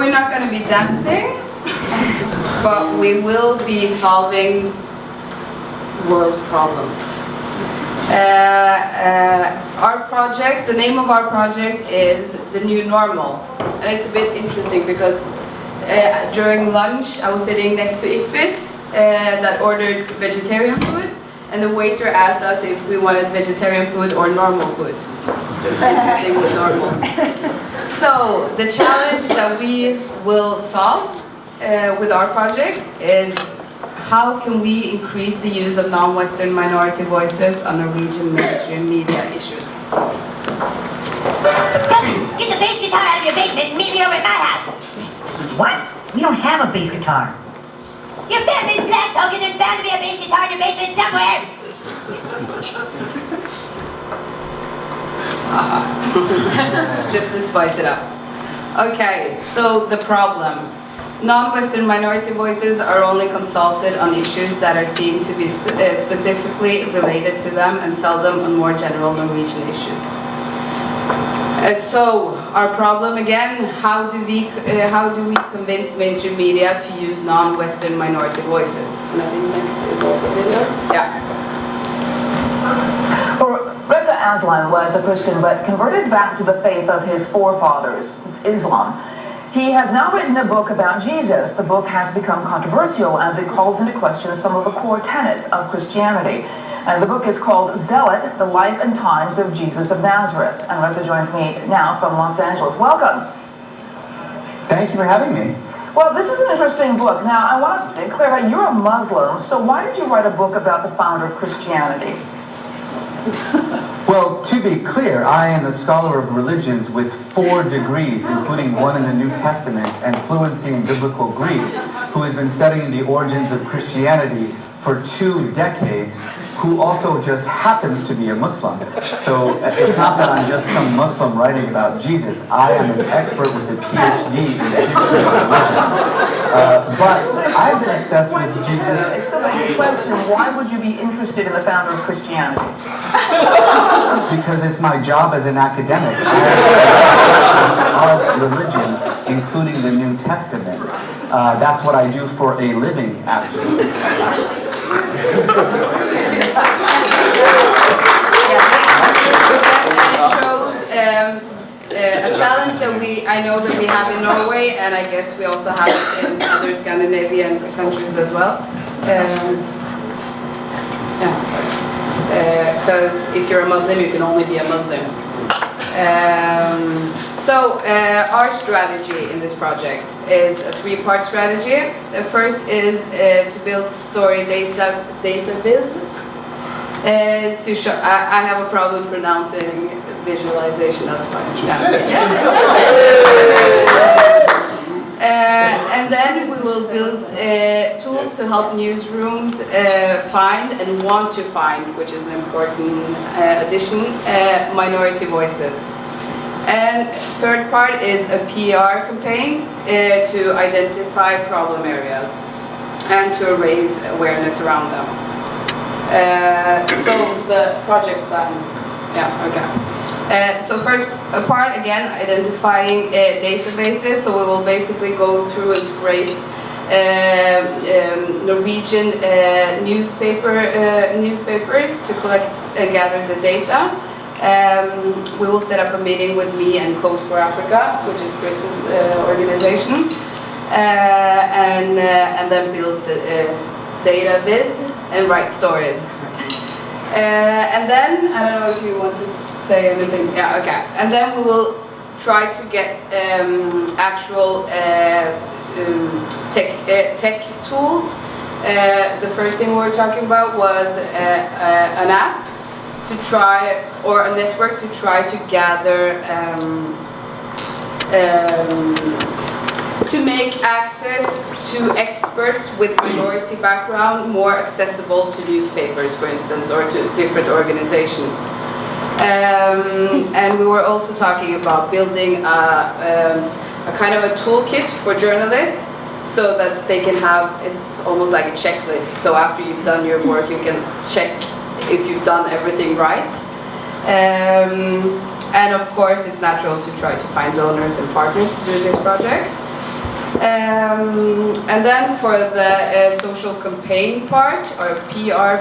we're not going to be dancing, but we will be solving world problems. Our project, the name of our project is The New Normal. And it's a bit interesting because during lunch I was sitting next to Ifrit that ordered vegetarian food, and the waiter asked us if we wanted vegetarian food or normal food. Just interesting with normal. So the challenge that we will solve with our project is how can we increase the use of non-Western minority voices on Norwegian mainstream media issues. Get the bass guitar out of your basement and meet me over at my house. What? We don't have a bass guitar. Your family's black, Hogan. There's bound to be a bass guitar in your basement somewhere. Just to spice it up. Okay, so the problem. Non-Western minority voices are only consulted on issues that are seen to be specifically related to them and seldom on more general Norwegian issues. So, our problem again, how do we convince mainstream media to use non-Western minority voices? And I think next is also video. Yeah. Reza Aslan was a Christian but converted back to the faith of his forefathers. It's Islam. He has now written a book about Jesus. The book has become controversial as it calls into question some of the core tenets of Christianity. And the book is called Zealot, The Life and Times of Jesus of Nazareth. And Reza joins me now from Los Angeles. Welcome. Thank you for having me. Well, this is an interesting book. Now, I want to clarify, you're a Muslim, so why did you write a book about the founder of Christianity? Well, to be clear, I am a scholar of religions with 4 degrees, including one in the New Testament and fluency in Biblical Greek, who has been studying the origins of Christianity for 2 decades, who also just happens to be a Muslim. So it's not that I'm just some Muslim writing about Jesus. I am an expert with a PhD in the history of religions. But I've been obsessed with Jesus. It's still a good question. Why would you be interested in the founder of Christianity? Because it's my job as an academic of religion, including the New Testament. That's what I do for a living, actually. It shows a challenge that I know that we have in Norway, and I guess we also have it in other Scandinavian countries as well. Because if you're a Muslim, you can only be a Muslim. So our strategy in this project is a 3-part strategy. The first is to build story database. To show, I have a problem pronouncing visualization. That's fine. And then we will build tools to help newsrooms find and want to find, which is an important addition, minority voices. And third part is a PR campaign to identify problem areas and to raise awareness around them. So the project plan, so first part, again, identifying databases. So we will basically go through and scrape Norwegian newspapers to collect and gather the data. We will set up a meeting with me and Code for Africa, which is Chris's organization, and then build data viz and write stories. And then, I don't know if you want to say anything. Yeah, okay. And then we will try to get actual tech tools. The first thing we were talking about was an app to try, or a network to try to gather, to make access to experts with minority background more accessible to newspapers, for instance, or to different organizations. And we were also talking about building a kind of a toolkit for journalists, so that they can have, it's almost like a checklist. So after you've done your work, you can check if you've done everything right. And of course, it's natural to try to find donors and partners to do this project. And then for the social campaign part, or PR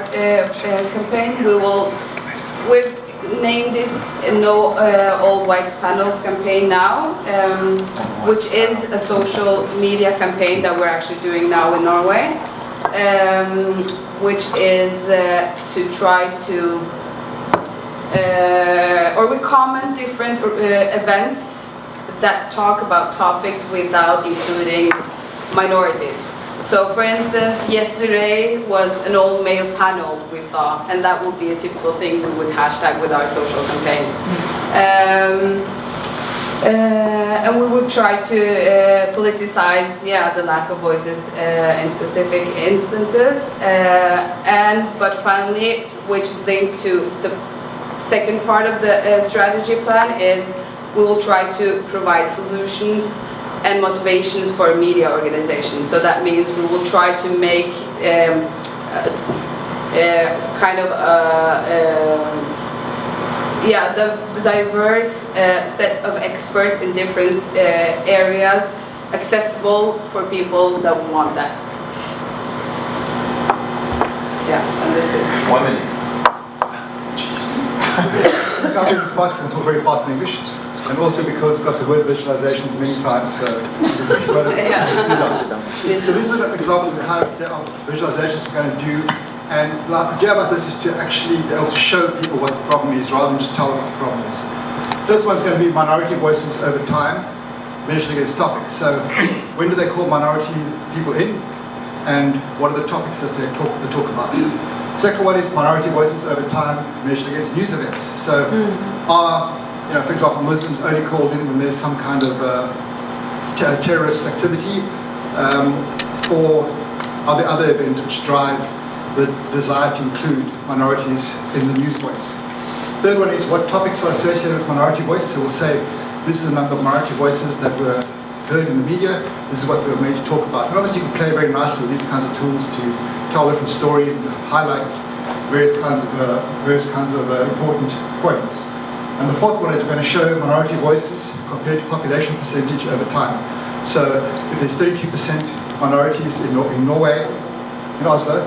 campaign, we've named it No All White Panels campaign now, which is a social media campaign that we're actually doing now in Norway, which is to try to, or we comment different events that talk about topics without including minorities. So for instance, yesterday was an all-male panel we saw, and that would be a typical thing we would hashtag with our social campaign. And we would try to politicize, the lack of voices in specific instances. But finally, which is linked to the second part of the strategy plan, is we will try to provide solutions and motivations for media organizations. So that means we will try to make the diverse set of experts in different areas accessible for people that want that. And this is 1 minute. I think this box and talk very fast in English, and also because it's got the word visualizations many times, so speed up. So this is an example of how visualizations we're going to do, and the idea about this is to actually be able to show people what the problem is rather than just tell them what the problem is. First one's going to be minority voices over time, measured against topics. So when do they call minority people in, and what are the topics that they talk about? Second one is minority voices over time measured against news events. So are, for example, Muslims only called in when there's some kind of terrorist activity, or are there other events which drive the desire to include minorities in the news voice? Third one is what topics are associated with minority voice. So we'll say this is the number of minority voices that were heard in the media, this is what they were made to talk about. And obviously you can play very nicely with these kinds of tools to tell different stories and highlight various kinds of important points. And the fourth one is we're going to show minority voices compared to population percentage over time. So if there's 32% minorities in Norway, in Oslo,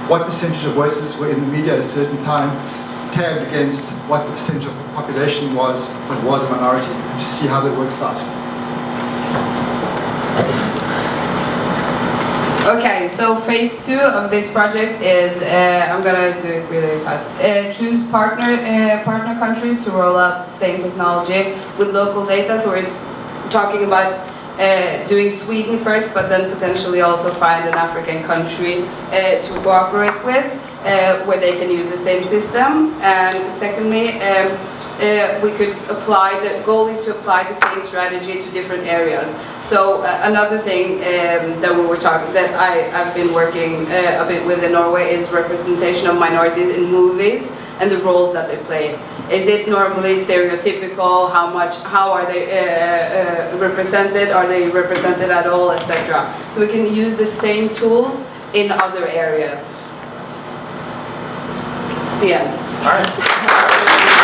what percentage of voices were in the media at a certain time, tagged against what the percentage of the population was, but was a minority, and just see how that works out. Okay, so phase 2 of this project is, I'm gonna do it really fast. Choose partner countries to roll out the same technology with local data. So we're talking about doing Sweden first, but then potentially also find an African country to cooperate with, where they can use the same system. And secondly, we could apply, the goal is to apply the same strategy to different areas. So another thing that I've been working a bit with in Norway is representation of minorities in movies and the roles that they play. Is it normally stereotypical? How are they represented? Are they represented at all, etc.? So we can use the same tools in other areas. The end. All right.